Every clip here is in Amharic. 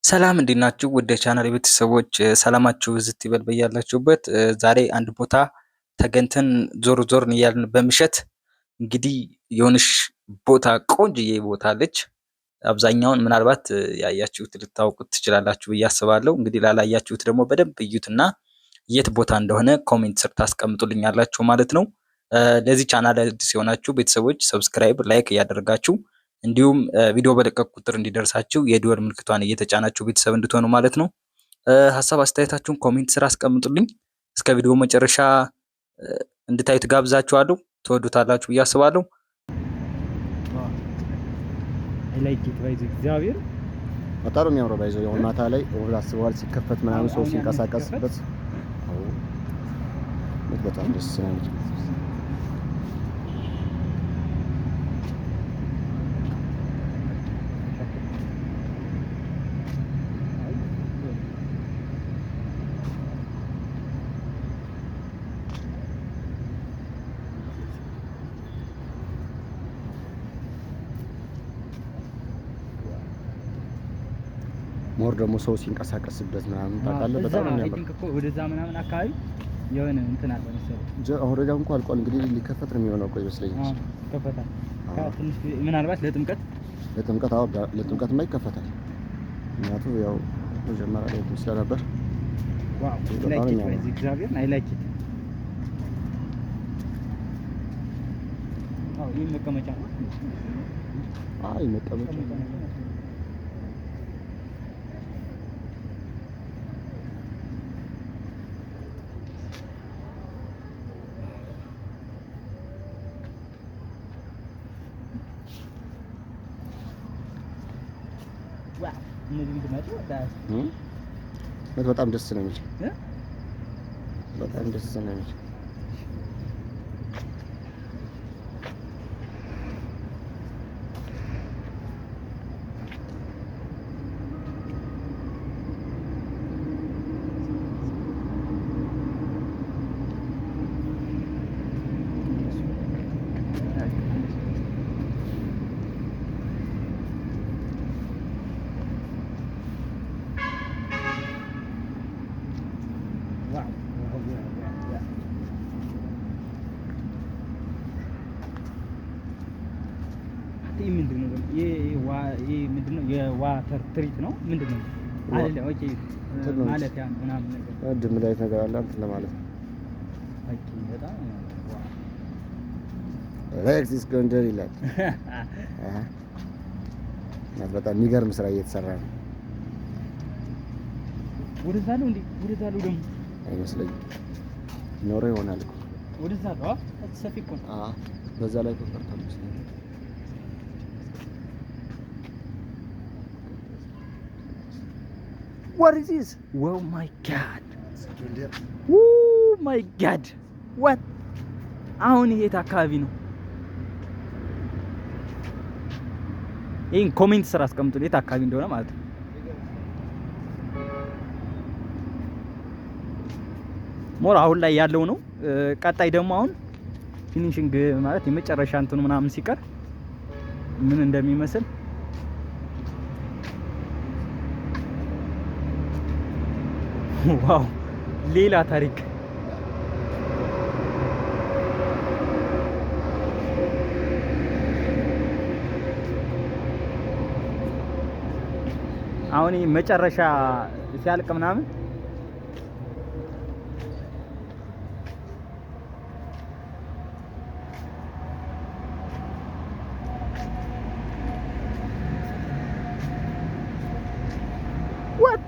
ሰላም እንዴት ናችሁ? ወደ ቻናል ቤተሰቦች ሰላማችሁ ብዝት ይበል በያላችሁበት። ዛሬ አንድ ቦታ ተገንተን ዞር እያልን በምሸት እንግዲህ የሆነች ቦታ ቆንጅዬ ቦታ አለች። አብዛኛውን ምናልባት ያያችሁት ልታውቁት ትችላላችሁ ብዬ አስባለሁ። እንግዲህ ላላያችሁት ደግሞ በደንብ እዩትና የት ቦታ እንደሆነ ኮሜንት ስር ታስቀምጡልኛላችሁ ማለት ነው። ለዚህ ቻናል አዲስ የሆናችሁ ቤተሰቦች ሰብስክራይብ፣ ላይክ እያደረጋችሁ እንዲሁም ቪዲዮ በለቀቅ ቁጥር እንዲደርሳችሁ የደወል ምልክቷን እየተጫናችሁ ቤተሰብ እንድትሆኑ ማለት ነው። ሀሳብ አስተያየታችሁን ኮሜንት ስር አስቀምጡልኝ። እስከ ቪዲዮ መጨረሻ እንድታዩት ጋብዛችኋለሁ። ትወዱታላችሁ ብዬ አስባለሁ። እግዚአብሔር በጣም የሚያምረው ባይዘው የሆነ ማታ ላይ ወላ አስበዋል ሲከፈት ምናምን ሰው ሲንቀሳቀስበት በጣም ደስ ይላል። ሞር ደግሞ ሰው ሲንቀሳቀስበት ምናምን ታውቃለህ። በጣም ነው የሚያምረው። ወደዛ ምናምን አካባቢ የሆነ እንትን አለ መሰለኝ። ኦልሬዲ እንኳን አልቋል። እንግዲህ ሊከፈት ነው የሚሆነው። ቆይ ይመስለኛል ይከፈታል። ትንሽ ምናልባት ለጥምቀት አዎ፣ ለጥምቀትማ ይከፈታል። ምክንያቱም ያው መጀመሪያ ላይ ትንሽ ነበር። ዋው ላይክ ኢት እግዚአብሔር አይ ላይክ ኢት። አዎ ይሄ መቀመጫ ነው። አይ መቀመጫ በጣም ደስ ነው የሚል በጣም ደስ ነው የሚል ምንድነው የዋተር ትሪት ነው ምንድነው አይደለም? ኦኬ ማለት ያ ምናምን ነገር ድም ላይ ነገር አለ እንትን ለማለት ነው። ኦኬ በጣም ሬክሲስ ጎንደር ይላል። በጣም የሚገርም ስራ እየተሰራ ነው። ወደዛ ነው እንዴ? ወደዛ ነው ደግሞ አይመስለኝም። ኖሮ ይሆናል እኮ ወደዛ ነው። ሰፊ እኮ በዛ ላይ ተፈርቷል። What is this? Oh my god. Oh my god. What? አሁን የት አካባቢ ነው? ይሄን ኮሜንት ስራ አስቀምጡ የት አካባቢ እንደሆነ ማለት ነው። ሞር አሁን ላይ ያለው ነው። ቀጣይ ደግሞ አሁን ፊኒሺንግ ማለት የመጨረሻ እንትኑ ምናምን ሲቀር ምን እንደሚመስል ዋው ሌላ ታሪክ። አሁን መጨረሻ ሲያልቅ ምናምን what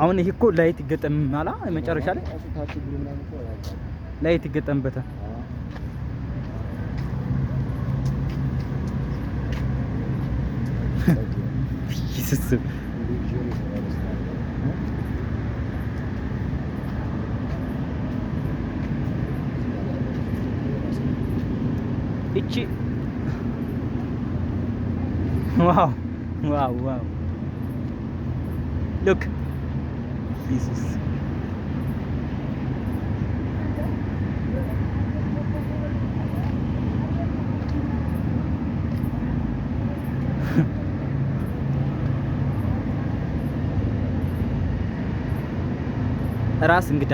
አሁን ይሄ እኮ ላይት ይገጠም ማላ መጨረሻ ላይ ላይት ይገጠምበታል። ይስስብ እቺ ዋው look Jesus ራስ እንግዳ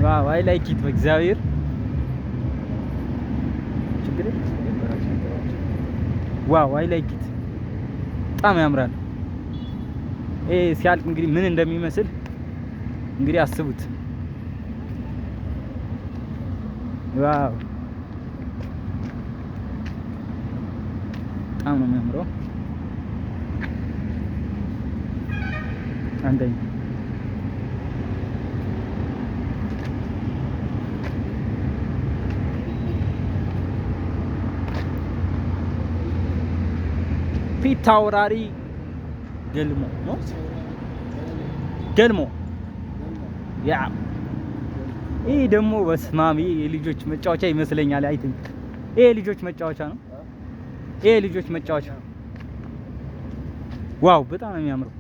ዋው አይ ላይክ ኢት በእግዚአብሔር ችግር ዋው አይ ላይክ ኢት በጣም ያምራል። ይሄ ሲያልቅ እንግዲህ ምን እንደሚመስል እንግዲህ አስቡት። ዋው በጣም ነው የሚያምረው። አንደኛ ፊት አውራሪ ገልሞ ነው ገልሞ ያ ይሄ ደግሞ በስማሚ የልጆች መጫወቻ ይመስለኛል። አይ ቲንክ ይሄ ልጆች መጫወቻ ነው። ይሄ ልጆች መጫወቻ ዋው በጣም ነው የሚያምረው።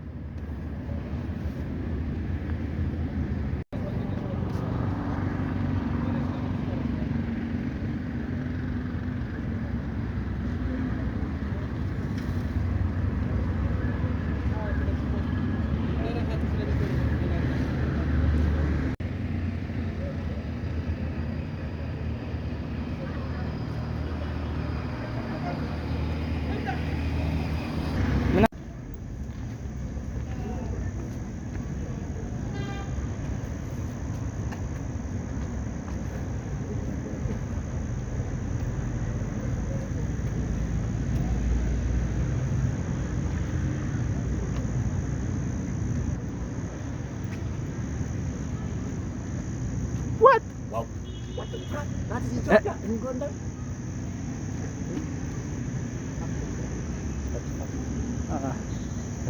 What? Wow. What the fuck? That is Ethiopia. In Gondar.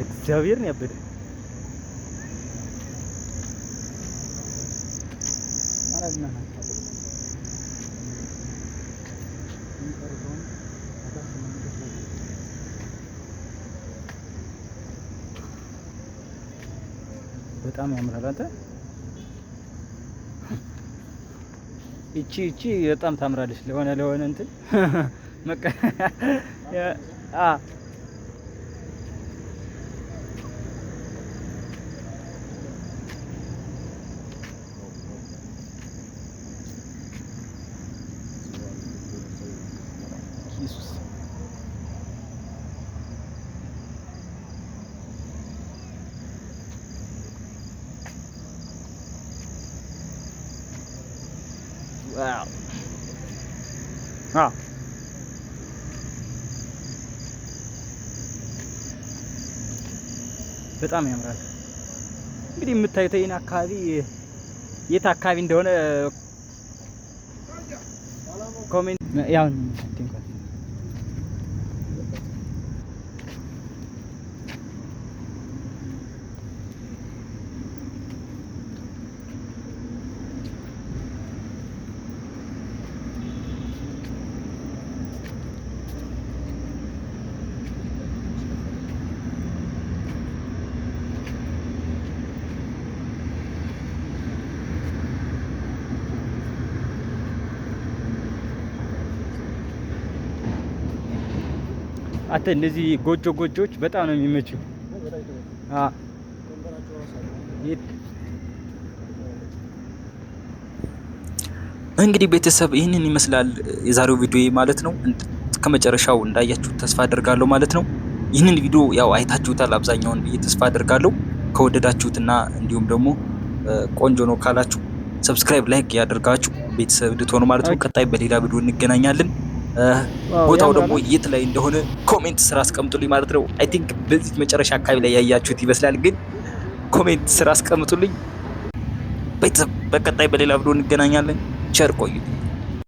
እግዚአብሔር ነው ያበደ ማራግና በጣም ያምራል። አንተ እቺ በጣም ታምራለች። ለሆነ እንትን መቀ ኢየሱስ ዋው በጣም ያምራል። እንግዲህ የምታዩት ይሄን አካባቢ የት አካባቢ እንደሆነ ኮሜንት ያው አተ እነዚህ ጎጆዎች በጣም ነው የሚመቹ። እንግዲህ ቤተሰብ ይህንን ይመስላል የዛሬው ቪዲዮ ማለት ነው። ከመጨረሻው እንዳያችሁት ተስፋ አደርጋለሁ ማለት ነው። ይህንን ቪዲዮ ያው አይታችሁታል አብዛኛውን ብዬ ተስፋ አደርጋለሁ። ከወደዳችሁትና እንዲሁም ደግሞ ቆንጆ ነው ካላችሁ ሰብስክራይብ፣ ላይክ ያደርጋችሁ ቤተሰብ እንድትሆኑ ማለት ነው። ቀጣይ በሌላ ቪዲዮ እንገናኛለን። ቦታው ደግሞ የት ላይ እንደሆነ ኮሜንት ስራ አስቀምጡልኝ ማለት ነው። አይ ቲንክ በዚህ መጨረሻ አካባቢ ላይ ያያችሁት ይመስላል፣ ግን ኮሜንት ስራ አስቀምጡልኝ ቤተሰብ። በቀጣይ በሌላ ቪዲዮ እንገናኛለን። ቸር ቆዩ።